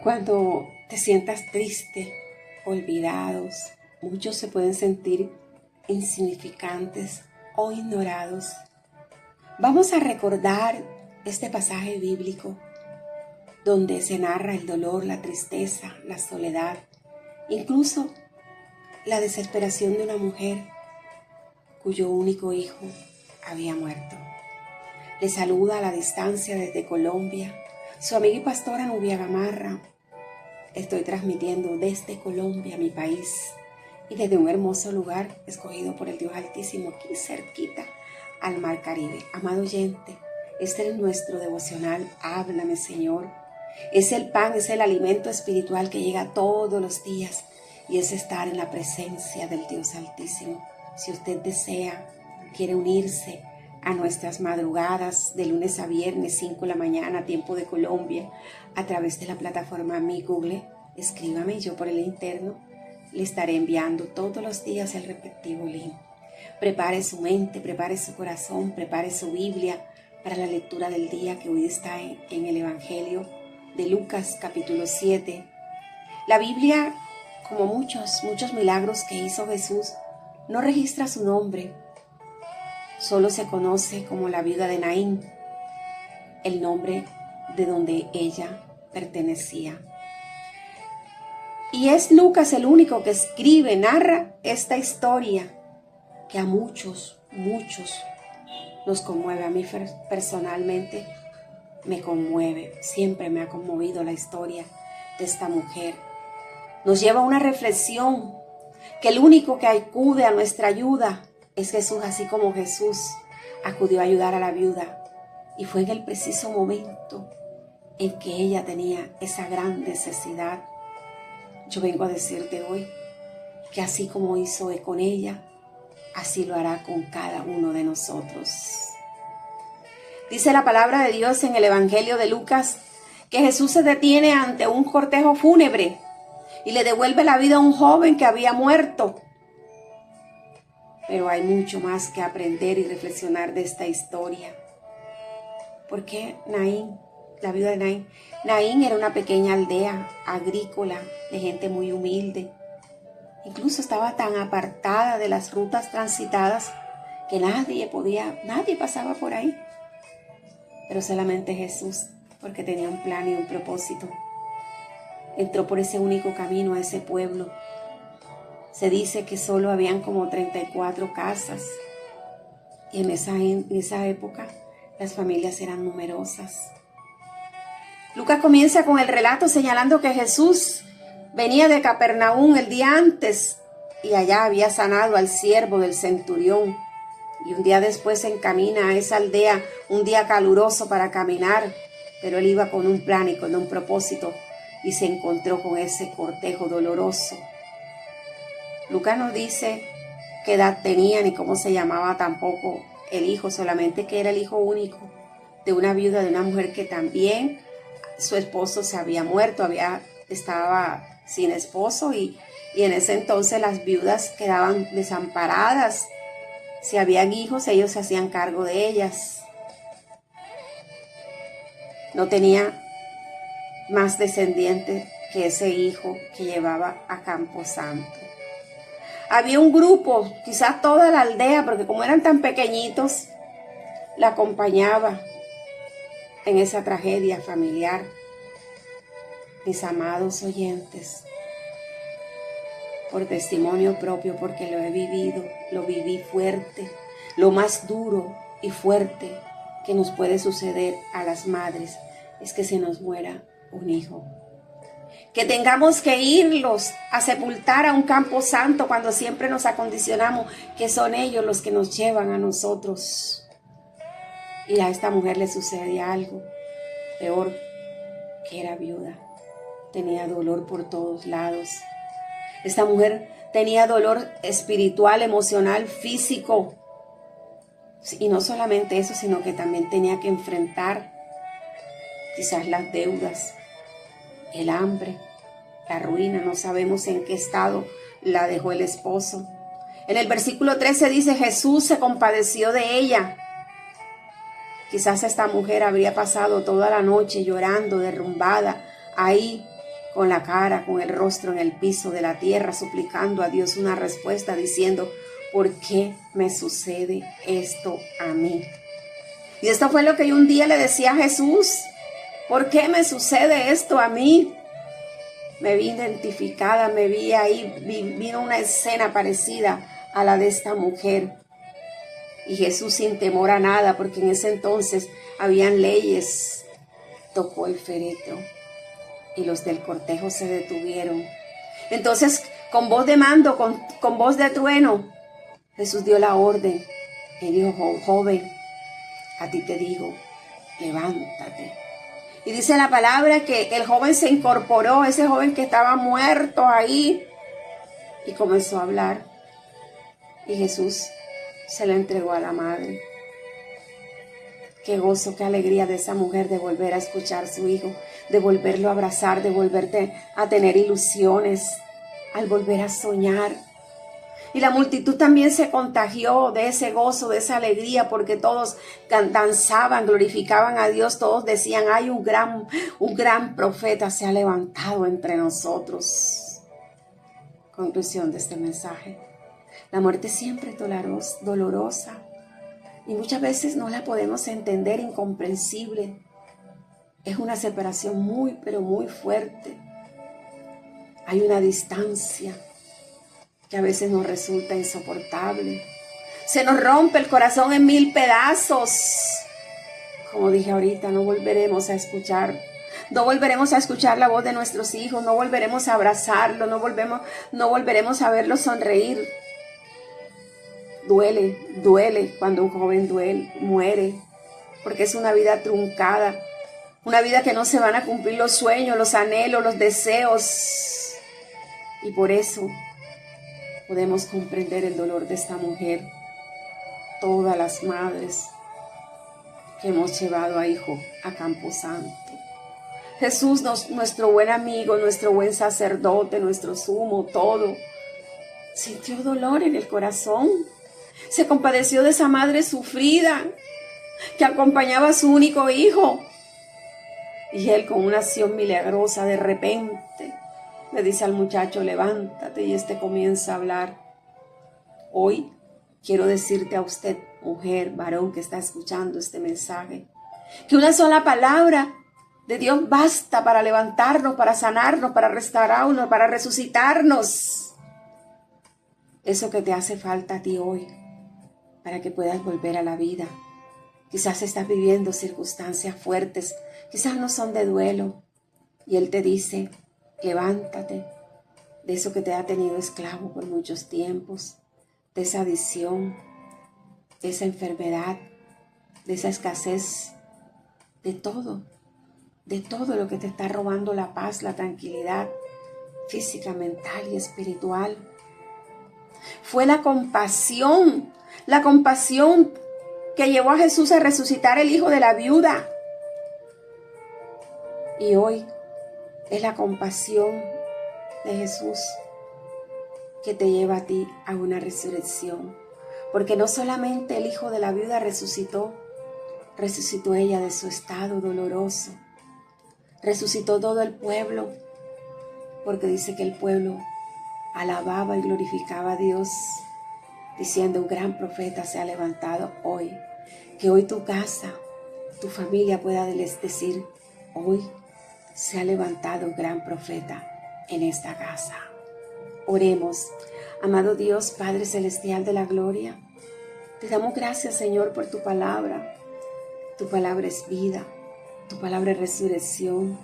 Cuando te sientas triste, olvidados, muchos se pueden sentir insignificantes o ignorados. Vamos a recordar este pasaje bíblico donde se narra el dolor, la tristeza, la soledad, incluso la desesperación de una mujer cuyo único hijo había muerto. Le saluda a la distancia desde Colombia su amiga y pastora Nubia Gamarra. Estoy transmitiendo desde Colombia, mi país, y desde un hermoso lugar escogido por el Dios Altísimo, aquí cerquita al Mar Caribe. Amado oyente, este es nuestro devocional. Háblame, Señor. Es el pan, es el alimento espiritual que llega todos los días y es estar en la presencia del Dios Altísimo. Si usted desea, quiere unirse a nuestras madrugadas de lunes a viernes, 5 de la mañana, tiempo de Colombia, a través de la plataforma Mi Google, escríbame, yo por el interno le estaré enviando todos los días el respectivo link. Prepare su mente, prepare su corazón, prepare su Biblia para la lectura del día, que hoy está en el Evangelio de Lucas capítulo 7. La Biblia, como muchos milagros que hizo Jesús, no registra su nombre. Solo se conoce como la viuda de Naín, el nombre de donde ella pertenecía. Y es Lucas el único que escribe, narra esta historia que a muchos nos conmueve. A mí personalmente me conmueve, siempre me ha conmovido la historia de esta mujer. Nos lleva a una reflexión que el único que acude a nuestra ayuda es Jesús, así como Jesús acudió a ayudar a la viuda. Y fue en el preciso momento en que ella tenía esa gran necesidad. Yo vengo a decirte hoy que así como hizo con ella, así lo hará con cada uno de nosotros. Dice la palabra de Dios en el Evangelio de Lucas que Jesús se detiene ante un cortejo fúnebre y le devuelve la vida a un joven que había muerto. Pero hay mucho más que aprender y reflexionar de esta historia. ¿Por qué Naín, la viuda de Naín? Naín era una pequeña aldea agrícola de gente muy humilde. Incluso estaba tan apartada de las rutas transitadas que nadie pasaba por ahí. Pero solamente Jesús, porque tenía un plan y un propósito, entró por ese único camino a ese pueblo. Se dice que solo habían como 34 casas. Y en esa época las familias eran numerosas. Lucas comienza con el relato señalando que Jesús venía de Capernaum el día antes y allá había sanado al siervo del centurión. Y un día después se encamina a esa aldea, un día caluroso para caminar, pero él iba con un plan y con un propósito y se encontró con ese cortejo doloroso. Lucas no dice qué edad tenía ni cómo se llamaba tampoco el hijo, solamente que era el hijo único de una viuda, de una mujer que también su esposo se había muerto, estaba sin esposo y en ese entonces las viudas quedaban desamparadas. Si habían hijos, ellos se hacían cargo de ellas. No tenía más descendientes que ese hijo que llevaba a Camposanto. Había un grupo, quizás toda la aldea, porque como eran tan pequeñitos, la acompañaba en esa tragedia familiar. Mis amados oyentes, por testimonio propio, porque lo he vivido, lo viví fuerte, lo más duro y fuerte que nos puede suceder a las madres es que se nos muera un hijo. Que tengamos que irlos a sepultar a un campo santo cuando siempre nos acondicionamos que son ellos los que nos llevan a nosotros. Y a esta mujer le sucede algo peor, que era viuda. Tenía dolor por todos lados. Esta mujer tenía dolor espiritual, emocional, físico. Y no solamente eso, sino que también tenía que enfrentar quizás las deudas, el hambre, la ruina. No sabemos en qué estado la dejó el esposo. En el versículo 13 dice: Jesús se compadeció de ella. Quizás esta mujer habría pasado toda la noche llorando, derrumbada, ahí con la cara, con el rostro en el piso de la tierra, suplicando a Dios una respuesta, diciendo: ¿por qué me sucede esto a mí? Y esto fue lo que yo un día le decía a Jesús: ¿por qué me sucede esto a mí? Me vi identificada, me vi ahí, vino una escena parecida a la de esta mujer. Y Jesús, sin temor a nada, porque en ese entonces habían leyes, tocó el féretro y los del cortejo se detuvieron. Entonces, con voz de mando, con voz de trueno, Jesús dio la orden y dijo: joven, a ti te digo, levántate. Y dice la palabra que el joven se incorporó, ese joven que estaba muerto ahí, y comenzó a hablar. Y Jesús se lo entregó a la madre. Qué gozo, qué alegría de esa mujer de volver a escuchar a su hijo, de volverlo a abrazar, de volverte a tener ilusiones, al volver a soñar. Y la multitud también se contagió de ese gozo, de esa alegría, porque todos danzaban, glorificaban a Dios, todos decían: hay un gran profeta se ha levantado entre nosotros. Conclusión de este mensaje: la muerte siempre es dolorosa y muchas veces no la podemos entender, incomprensible. Es una separación muy, pero muy fuerte. Hay una distancia que a veces nos resulta insoportable. Se nos rompe el corazón en 1000 pedazos. Como dije ahorita, no volveremos a escuchar la voz de nuestros hijos, no volveremos a abrazarlos, no volveremos a verlos sonreír. Duele cuando un joven muere, porque es una vida truncada, una vida que no se van a cumplir los sueños, los anhelos, los deseos. Y por eso podemos comprender el dolor de esta mujer, todas las madres que hemos llevado a hijo a Camposanto. Jesús, nuestro buen amigo, nuestro buen sacerdote, nuestro sumo, todo, sintió dolor en el corazón. Se compadeció de esa madre sufrida que acompañaba a su único hijo. Y él, con una acción milagrosa, de repente le dice al muchacho: levántate, y este comienza a hablar. Hoy quiero decirte a usted, mujer, varón que está escuchando este mensaje, que una sola palabra de Dios basta para levantarnos, para sanarnos, para restaurarnos, para resucitarnos. Eso que te hace falta a ti hoy, para que puedas volver a la vida. Quizás estás viviendo circunstancias fuertes, quizás no son de duelo, y Él te dice: levántate de eso que te ha tenido esclavo por muchos tiempos, de esa adicción, de esa enfermedad, de esa escasez, de todo lo que te está robando la paz, la tranquilidad física, mental y espiritual. Fue la compasión que llevó a Jesús a resucitar el hijo de la viuda. Y hoy es la compasión de Jesús que te lleva a ti a una resurrección. Porque no solamente el hijo de la viuda resucitó ella de su estado doloroso. Resucitó todo el pueblo, porque dice que el pueblo alababa y glorificaba a Dios, diciendo: un gran profeta se ha levantado hoy. Que hoy tu casa, tu familia pueda decir: hoy se ha levantado un gran profeta en esta casa. Oremos. Amado Dios, Padre Celestial de la gloria, te damos gracias, Señor, por tu palabra. Tu palabra es vida, tu palabra es resurrección,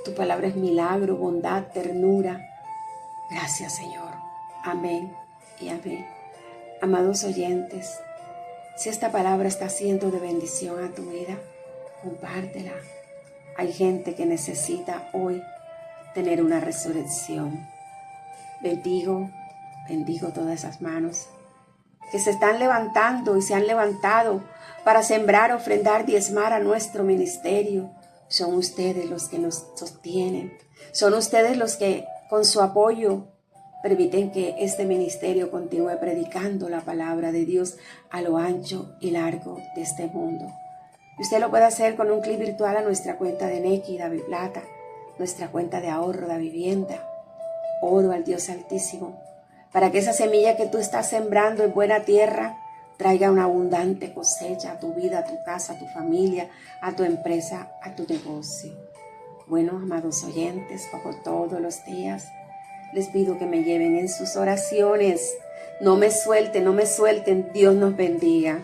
tu palabra es milagro, bondad, ternura. Gracias, Señor. Amén y amén. Amados oyentes, si esta palabra está siendo de bendición a tu vida, compártela. Hay gente que necesita hoy tener una resurrección. Bendigo todas esas manos que se están levantando y se han levantado para sembrar, ofrendar, diezmar a nuestro ministerio. Son ustedes los que nos sostienen. Son ustedes los que, con su apoyo, permiten que este ministerio continúe predicando la palabra de Dios a lo ancho y largo de este mundo. Y usted lo puede hacer con un clic virtual a nuestra cuenta de Nequi, David Plata, nuestra cuenta de ahorro, de vivienda. Oro al Dios Altísimo para que esa semilla que tú estás sembrando en buena tierra traiga una abundante cosecha a tu vida, a tu casa, a tu familia, a tu empresa, a tu negocio. Bueno, amados oyentes, como todos los días, les pido que me lleven en sus oraciones. No me suelten, Dios nos bendiga.